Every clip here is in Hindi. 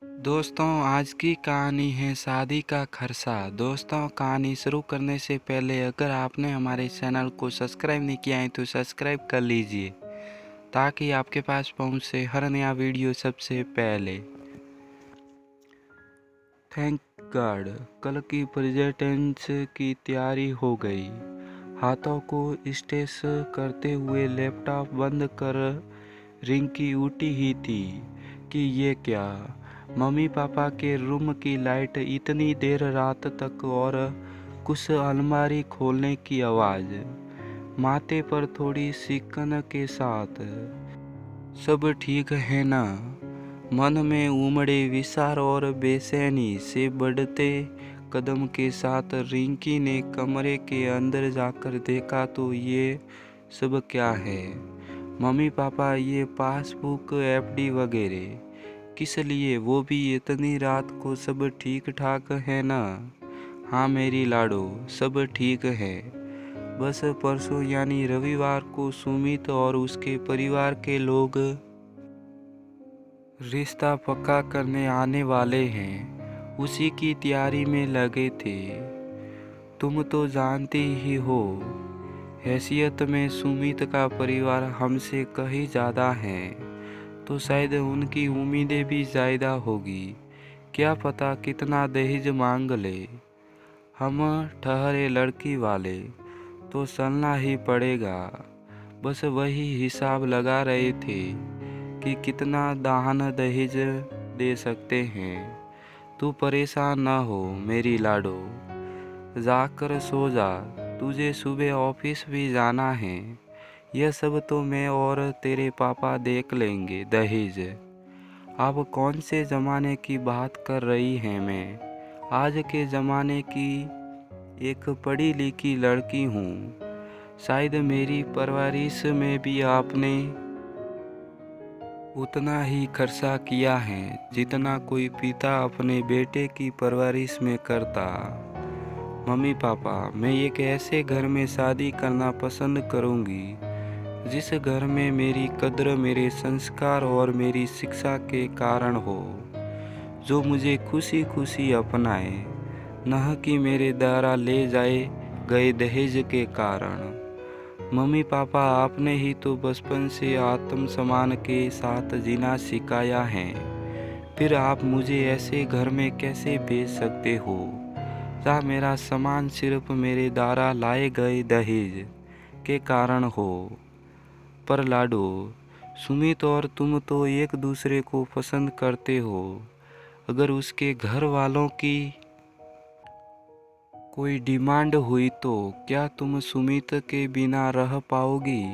दोस्तों, आज की कहानी है शादी का खर्चा। दोस्तों, कहानी शुरू करने से पहले अगर आपने हमारे चैनल को सब्सक्राइब नहीं किया है तो सब्सक्राइब कर लीजिए ताकि आपके पास पहुंचे हर नया वीडियो सबसे पहले। थैंक गॉड, कल की प्रेजेंटेंस की तैयारी हो गई। हाथों को स्ट्रेस करते हुए लैपटॉप बंद कर रिंकी उठी ही थी कि ये क्या। मम्मी पापा के रूम की लाइट इतनी देर रात तक और कुछ अलमारी खोलने की आवाज़, माथे पर थोड़ी सिकन के साथ। सब ठीक है ना? मन में उमड़े विचार और बेचैनी से बढ़ते कदम के साथ रिंकी ने कमरे के अंदर जाकर देखा तो ये सब क्या है। मम्मी पापा, ये पासबुक एफडी वगैरह किस लिए, वो भी इतनी रात को? सब ठीक ठाक है ना? हाँ मेरी लाडो, सब ठीक है। बस परसों यानी रविवार को सुमित और उसके परिवार के लोग रिश्ता पक्का करने आने वाले हैं, उसी की तैयारी में लगे थे। तुम तो जानते ही हो, हैसियत में सुमित का परिवार हमसे कहीं ज़्यादा है, तो शायद उनकी उम्मीदें भी ज़्यादा होगी। क्या पता कितना दहेज मांग ले। हम ठहरे लड़की वाले तो चलना ही पड़ेगा। बस वही हिसाब लगा रहे थे कि कितना दान दहेज दे सकते हैं। तू परेशान न हो मेरी लाडो, जाकर सो जा, तुझे सुबह ऑफिस भी जाना है। यह सब तो मैं और तेरे पापा देख लेंगे। दहेज, आप कौन से ज़माने की बात कर रही हैं? मैं आज के ज़माने की एक पढ़ी लिखी लड़की हूँ। शायद मेरी परवरिश में भी आपने उतना ही खर्चा किया है जितना कोई पिता अपने बेटे की परवरिश में करता। मम्मी पापा, मैं एक ऐसे घर में शादी करना पसंद करूँगी जिस घर में मेरी कद्र मेरे संस्कार और मेरी शिक्षा के कारण हो, जो मुझे खुशी खुशी अपनाए, न कि मेरे द्वारा ले जाए गए दहेज के कारण। मम्मी पापा, आपने ही तो बचपन से आत्मसम्मान के साथ जीना सिखाया है, फिर आप मुझे ऐसे घर में कैसे भेज सकते हो जहाँ मेरा सम्मान सिर्फ मेरे द्वारा लाए गए दहेज के कारण हो। पर लाडो, सुमित और तुम तो एक दूसरे को पसंद करते हो। अगर उसके घर वालों की कोई डिमांड हुई तो क्या तुम सुमित के बिना रह पाओगी?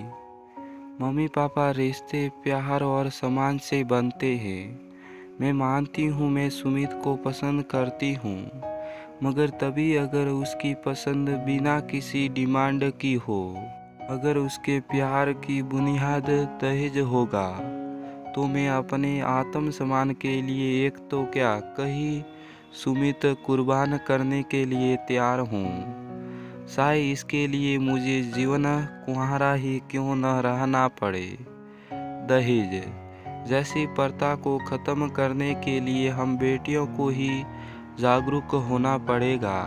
मम्मी पापा, रिश्ते प्यार और सम्मान से बनते हैं। मैं मानती हूँ मैं सुमित को पसंद करती हूँ, मगर तभी अगर उसकी पसंद बिना किसी डिमांड की हो। अगर उसके प्यार की बुनियाद दहेज होगा तो मैं अपने आत्मसम्मान के लिए एक तो क्या कहीं सुमित कुर्बान करने के लिए तैयार हूँ। शायद इसके लिए मुझे जीवन कुंवारा ही क्यों न रहना पड़े। दहेज जैसी प्रथा को ख़त्म करने के लिए हम बेटियों को ही जागरूक होना पड़ेगा।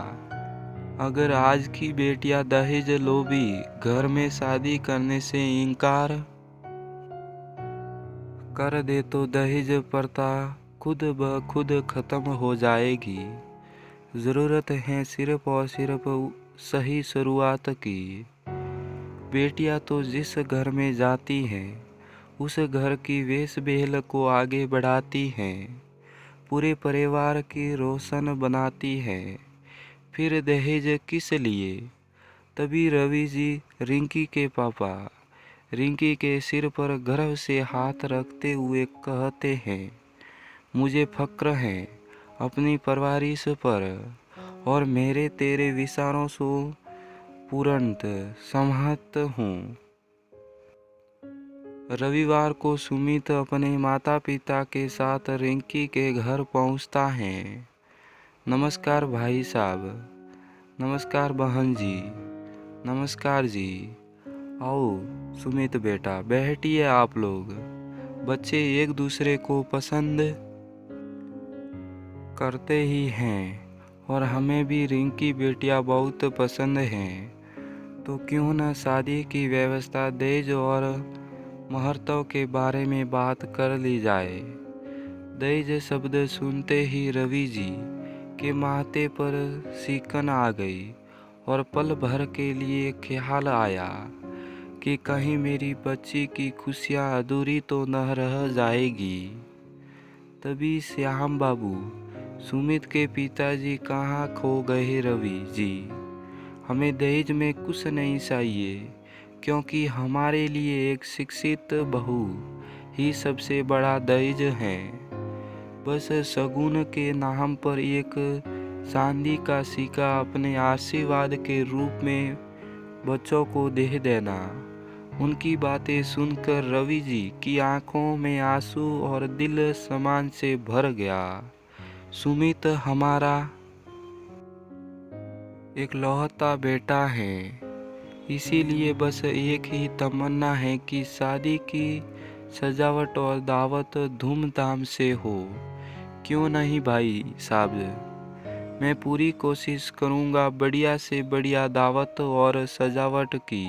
अगर आज की बेटियां दहेज लोभी घर में शादी करने से इनकार कर दे तो दहेज प्रथा खुद ब खुद खत्म हो जाएगी। ज़रूरत है सिर्फ और सिर्फ सही शुरुआत की। बेटियां तो जिस घर में जाती हैं उस घर की वेश बेहल को आगे बढ़ाती हैं, पूरे परिवार की रोशन बनाती हैं। फिर दहेज किस लिए? तभी रवि जी, रिंकी के पापा, रिंकी के सिर पर गर्व से हाथ रखते हुए कहते हैं, मुझे फ़क्र है अपनी परवरिश पर और मेरे तेरे विचारों से पूर्णतः सहमत हूँ। रविवार को सुमित अपने माता पिता के साथ रिंकी के घर पहुँचता है। नमस्कार भाई साहब, नमस्कार बहन जी, नमस्कार जी। आओ सुमित बेटा, बैठिए आप लोग। बच्चे एक दूसरे को पसंद करते ही हैं और हमें भी रिंकी बेटियां बहुत पसंद हैं, तो क्यों न शादी की व्यवस्था दहेज और मुहूर्तों के बारे में बात कर ली जाए। दहेज शब्द सुनते ही रवि जी के माथे पर सिकन आ गई और पल भर के लिए ख्याल आया कि कहीं मेरी बच्ची की खुशियाँ अधूरी तो न रह जाएगी। तभी श्याम बाबू सुमित के पिताजी कहाँ खो गए रवि जी, हमें दहेज में कुछ नहीं चाहिए, क्योंकि हमारे लिए एक शिक्षित बहू ही सबसे बड़ा दहेज है। बस शगुन के नाम पर एक चांदी का सिक्का अपने आशीर्वाद के रूप में बच्चों को दे देना। उनकी बातें सुनकर रवि जी की आंखों में आंसू और दिल सम्मान से भर गया। सुमित हमारा इकलौता बेटा है, इसीलिए बस एक ही तमन्ना है कि शादी की सजावट और दावत धूमधाम से हो। क्यों नहीं भाई साहब, मैं पूरी कोशिश करूँगा बढ़िया से बढ़िया दावत और सजावट की।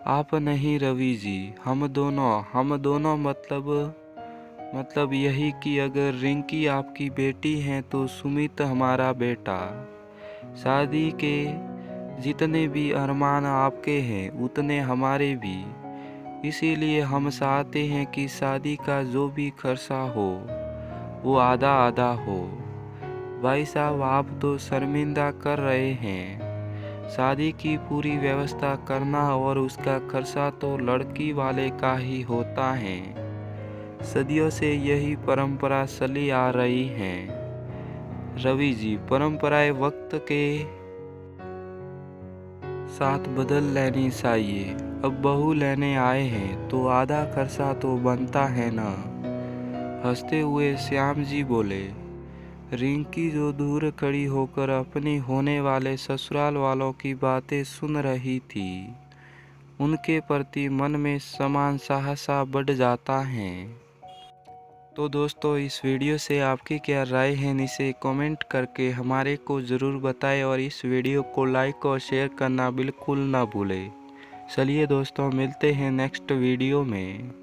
आप नहीं रवि जी, हम दोनों मतलब यही कि अगर रिंकी आपकी बेटी है तो सुमित हमारा बेटा। शादी के जितने भी अरमान आपके हैं उतने हमारे भी, इसीलिए हम चाहते हैं कि शादी का जो भी खर्चा हो वो आधा आधा हो। भाई साहब, आप तो शर्मिंदा कर रहे हैं। शादी की पूरी व्यवस्था करना और उसका खर्चा तो लड़की वाले का ही होता है। सदियों से यही परंपरा चली आ रही है। रवि जी, परंपराएं वक्त के साथ बदल लेनी चाहिए। अब बहू लेने आए हैं तो आधा खर्चा तो बनता है ना। हंसते हुए श्याम जी बोले। रिंकी जो दूर खड़ी होकर अपनी होने वाले ससुराल वालों की बातें सुन रही थी, उनके प्रति मन में समान सहसा बढ़ जाता है। तो दोस्तों, इस वीडियो से आपकी क्या राय है नीचे कमेंट करके हमारे को ज़रूर बताएं और इस वीडियो को लाइक और शेयर करना बिल्कुल ना भूलें। चलिए दोस्तों, मिलते हैं नेक्स्ट वीडियो में।